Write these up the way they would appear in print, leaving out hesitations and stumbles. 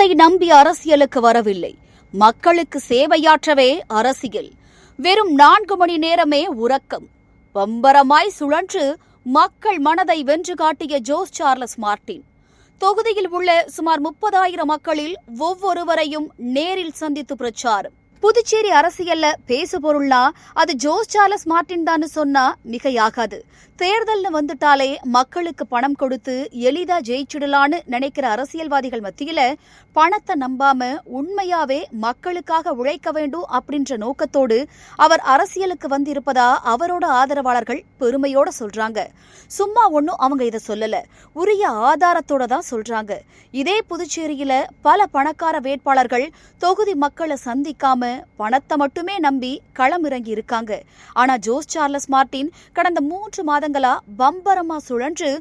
மக்களை நம்பி அரசியலுக்கு வரவில்லை, மக்களுக்கு சேவையாற்றவே அரசியல். வெறும் 4 மணி நேரமே உறக்கம். பம்பரமாய் சுழன்று மக்கள் மனதை வென்று காட்டிய ஜோஸ் சார்லஸ் மார்ட்டின் தொகுதியில் உள்ள சுமார் 30,000 மக்களில் ஒவ்வொருவரையும் நேரில் சந்தித்து பிரச்சாரம். புதுச்சேரி அரசியல்ல பேசு பொருள்னா அது ஜோஸ் சார்லஸ் மார்ட்டின் தான் சொன்னா மிகையாகாது. தேர்தல்னு வந்துட்டாலே மக்களுக்கு பணம் கொடுத்து எளிதா ஜெயிச்சிடலான்னு நினைக்கிற அரசியல்வாதிகள் மத்தியில பணத்தை நம்பாம உண்மையாவே மக்களுக்காக உழைக்க வேண்டும் அப்படின்ற நோக்கத்தோடு அவர் அரசியலுக்கு வந்திருப்பதா அவரோட ஆதரவாளர்கள் பெருமையோட சொல்றாங்க. சும்மா ஒன்னும் அவங்க இதை சொல்லல, உரிய ஆதாரத்தோட தான் சொல்றாங்க. இதே புதுச்சேரியில பல பணக்கார வேட்பாளர்கள் தொகுதி மக்களை சந்திக்காம பணத்தை மட்டுமே நம்பி களமிறங்கி இருக்காங்க. ஆனா ஜோஸ் சார்லஸ் மார்ட்டின் கடந்த 3 மாதங்களா பம்பரமா சுழன்று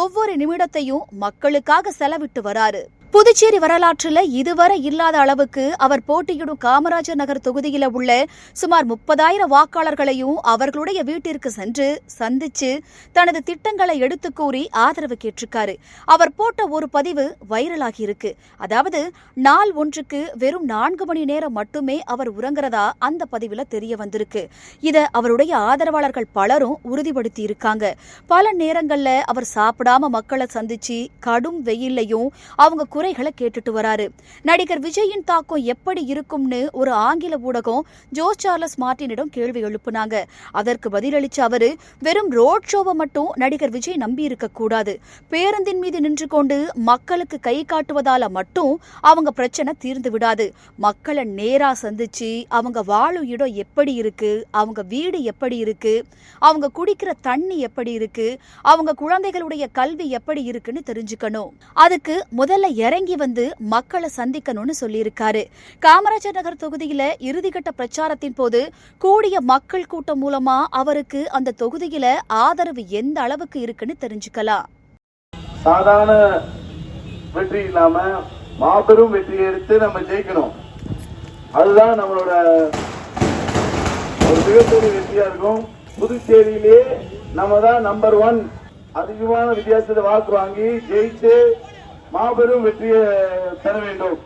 ஒவ்வொரு நிமிடத்தையும் மக்களுக்காக செலவிட்டு வராரு. புதுச்சேரி வரலாற்றில் இதுவரை இல்லாத அளவுக்கு அவர் போட்டியிடும் காமராஜர் நகர் தொகுதியில உள்ள சுமார் 30,000 வாக்காளர்களையும் அவர்களுடைய வீட்டிற்கு சென்று சந்திச்சு தனது திட்டங்களை எடுத்து கூறி ஆதரவு கேட்டிருக்காரு. அவர் போட்ட ஒரு பதிவு வைரலாகி இருக்கு. அதாவது நாள் ஒன்றுக்கு வெறும் 4 மணி நேரம் மட்டுமே அவர் உறங்குறதா அந்த பதிவுல தெரிய வந்திருக்கு. இத அவருடைய ஆதரவாளர்கள் பலரும் உறுதிப்படுத்தி இருக்காங்க. பல நேரங்கள்ல அவர் சாப்பிடாம மக்களை சந்திச்சு கடும் வெயிலையும் அவங்க குறைகளை கேட்டுட்டு வராரு. நடிகர் விஜயின் தாக்கம் எப்படி இருக்கும்னு ஒரு ஆங்கில ஊடகம் ஜோஸ் சார்லஸ் மார்ட்டினிடம் கேள்வி எழுப்புனாங்க. அதற்கு பதிலளிச்ச அவரு, வெறும் ரோட் ஷோவை மட்டும் நடிகர் விஜய் நம்பி இருக்க கூடாது. பேருந்தின் மீது நின்று கொண்டு மக்களுக்கு கை காட்டுவதால மட்டும் அவங்க பிரச்சனை தீர்ந்து விடாது. மக்களை நேரா சந்திச்சு அவங்க வாழும் இடம் எப்படி இருக்கு, அவங்க வீடு எப்படி இருக்கு, அவங்க குடிக்கிற தண்ணி எப்படி இருக்கு, அவங்க குழந்தைகளுடைய கல்வி எப்படி இருக்குன்னு தெரிஞ்சுக்கணும். அதுக்கு முதல்ல இறங்கி வந்து மக்களை சந்திக்கணும்னு சொல்லியிருக்காரு. காமராஜர் நகர் தொகுதியில இறுதிக்கட்ட பிரச்சாரத்தின் போது கூடிய மக்கள் கூட்டம் மூலமா அவருக்கு அந்த தொகுதியில ஆதரவு எந்த அளவுக்கு இருக்குன்னு தெரிஞ்சுக்கலாம். சாதாரண வெற்றி இல்லாம மாபெரும் வெற்றி எடுத்து நம்ம ஜெயிக்கணும். அதுதான் நம்மளோட ஒரு மிகப்பெரிய வெற்றியா இருக்கும். புதுச்சேரியிலே நம்ம தான் நம்பர் 1 அதிகமான வித்தியாசத்தை வாக்கு வாங்கி ஜெயித்து மாபெரும் வெற்றியை பெற வேண்டும்.